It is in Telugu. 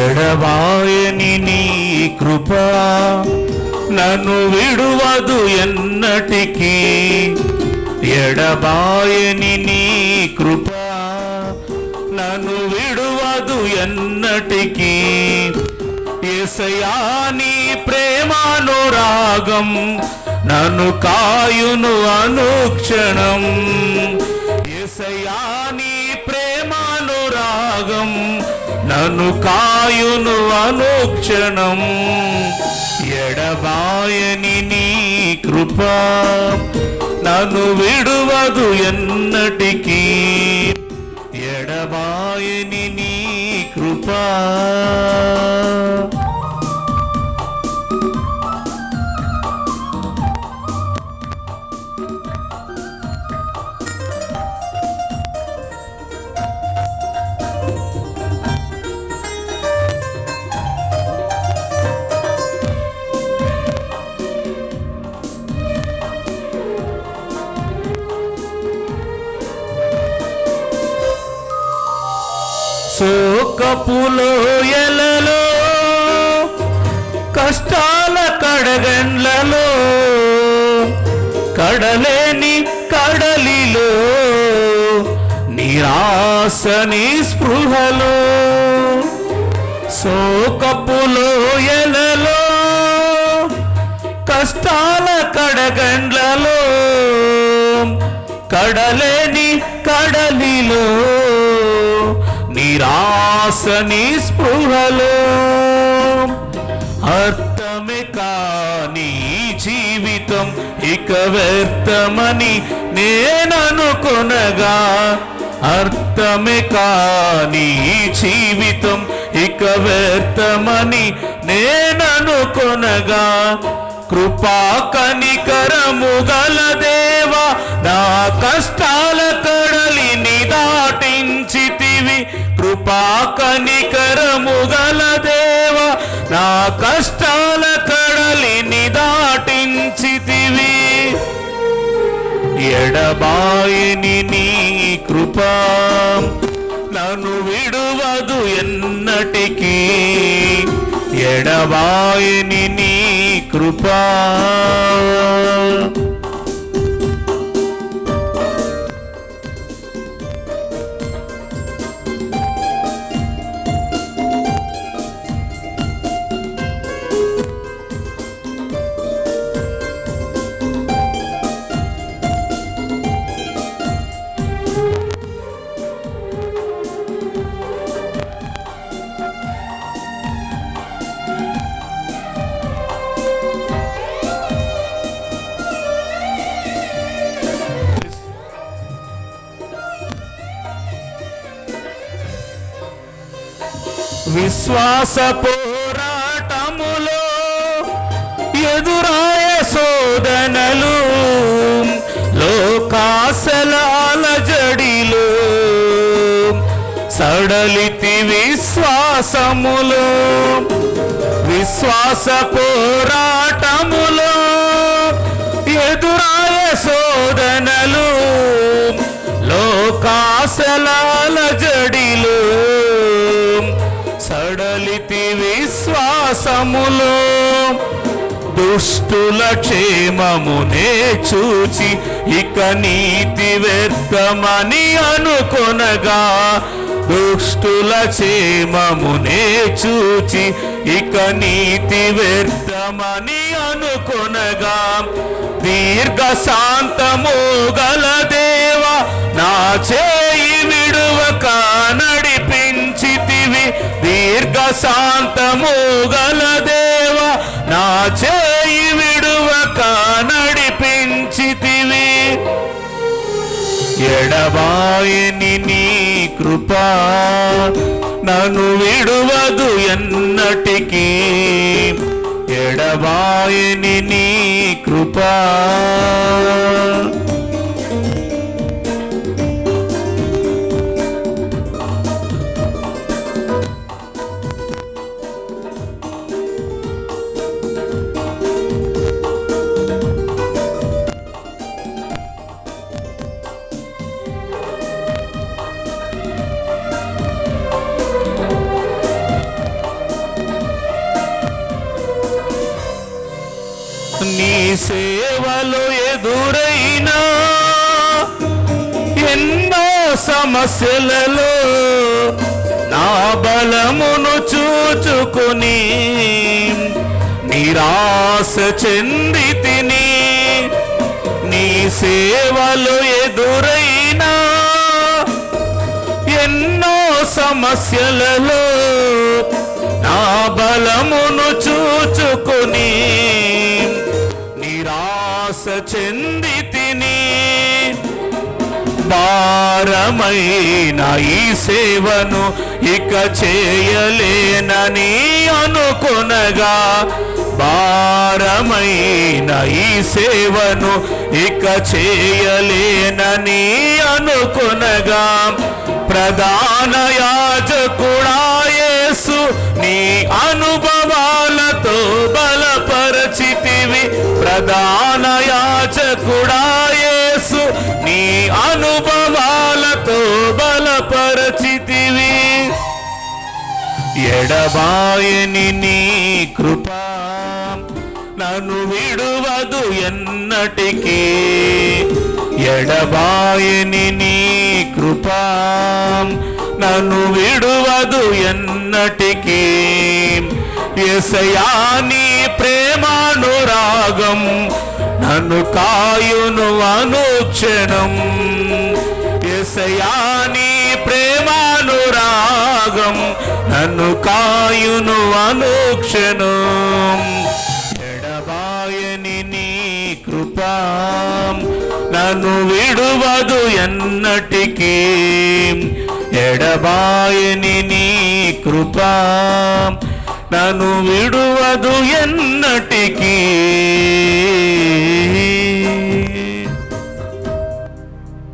ఎడబాయని నీ కృప నన్ను విడువదు ఎన్నటికీ. ఎడబాయని నీ కృప నన్ను విడువదు ఎన్నటికీ. యేసయ్యా నీ ప్రేమానురాగం నన్ను కాయును అనుక్షణం. యేసయ్యా నీ ప్రేమానురాగం నన్ను కాయును అనుక్షణం. ఎడబాయని నీ కృప నన్ను విడువదు ఎన్నటికీ. ఎడబాయని నీ కృప. శోకపులో ఎలలో కష్టాల కడగండ్లలో కడలేని కడలిలో నిరాశని స్పృహలో. శోకపులో ఎలలో కష్టాల కడగండ్లలో కడలేని కడలిలో నిరాశని స్పృహలో. అర్థమే కాని జీవితం ఇక వ్యర్థమని నేననుకొనగా. అర్థమే కాని జీవితం ఇక వ్యర్థమని నేననుకొనగా. కృపా కనికరము గల దేవా నా కష్టాల కడలిని దాటించితివి. కృపా కనికరము గల దేవా నా కష్టాల కడలిని దాటించితివి. ఎడబాయని నీ కృప నన్ను విడువదు ఎన్నటికీ. ఎడబాయని నీ కృప. విశ్వాస పోరాటములో ఎదురాయ శోధనలు లోకాశలాల జడిలో సడలితి విశ్వాసములో. విశ్వాస పోరాటములో ఎదురాయ శోధనలు లోకాశలాల జడిలో సడలితి విశ్వాసములో. దుష్టుల క్షేమమునే చూచి ఇక నీతి వ్యర్థమని అనుకొనగా. దుష్టుల క్షేమమునే చూచి ఇక నీతి వ్యర్థమని అనుకొనగా. దీర్ఘ శాంతము గల దేవా నా చేయి విడువక నడిపించితివి. దీర్ఘ శాంతము గల దేవా నా చేయి విడువక నడిపించితివి. ఎడబాయని నీ కృప నన్ను విడువదు ఎన్నటికీ. ఎడబాయని నీ కృప. నీ సేవలో ఎదురైనా ఎన్నో సమస్యలలో నా బలమును చూచుకుని నిరాశ చెందితిని. నీ సేవలో ఎదురైనా ఎన్నో సమస్యలలో నా బలమును చూచుకుని నిరాశ చెందితిని. భారమైన ఈ సేవను ఇక చేయలేనని అనుకొనగా, భారమైన ఈ సేవను ఇక చేయలేనని అనుకొనగా, ప్రధాన యాజకుడా యేసు నీ అనుభవాలతో బలపరచితివి. ప్రధాన యాజకుడా యేసు నీ అనుభవాలతో బలపరచితివి. ఎడబాయని నీ కృప నన్ను విడువదు ఎన్నటికీ. ఎడబాయని నీ కృప నన్ను విడువదు ఎన్నటికీ. యేసయ్యా నీ ప్రేమానురాగం నన్ను కాయును అనుక్షణం. యేసయ్యా నీ ప్రేమానురాగం నన్ను కాయును అనుక్షణం. ఎడబాయని నీ కృప నన్ను విడువదు ఎన్నటికీ. ఎడబాయని నీ కృప నన్ను విడువదు ఎన్నటికీ.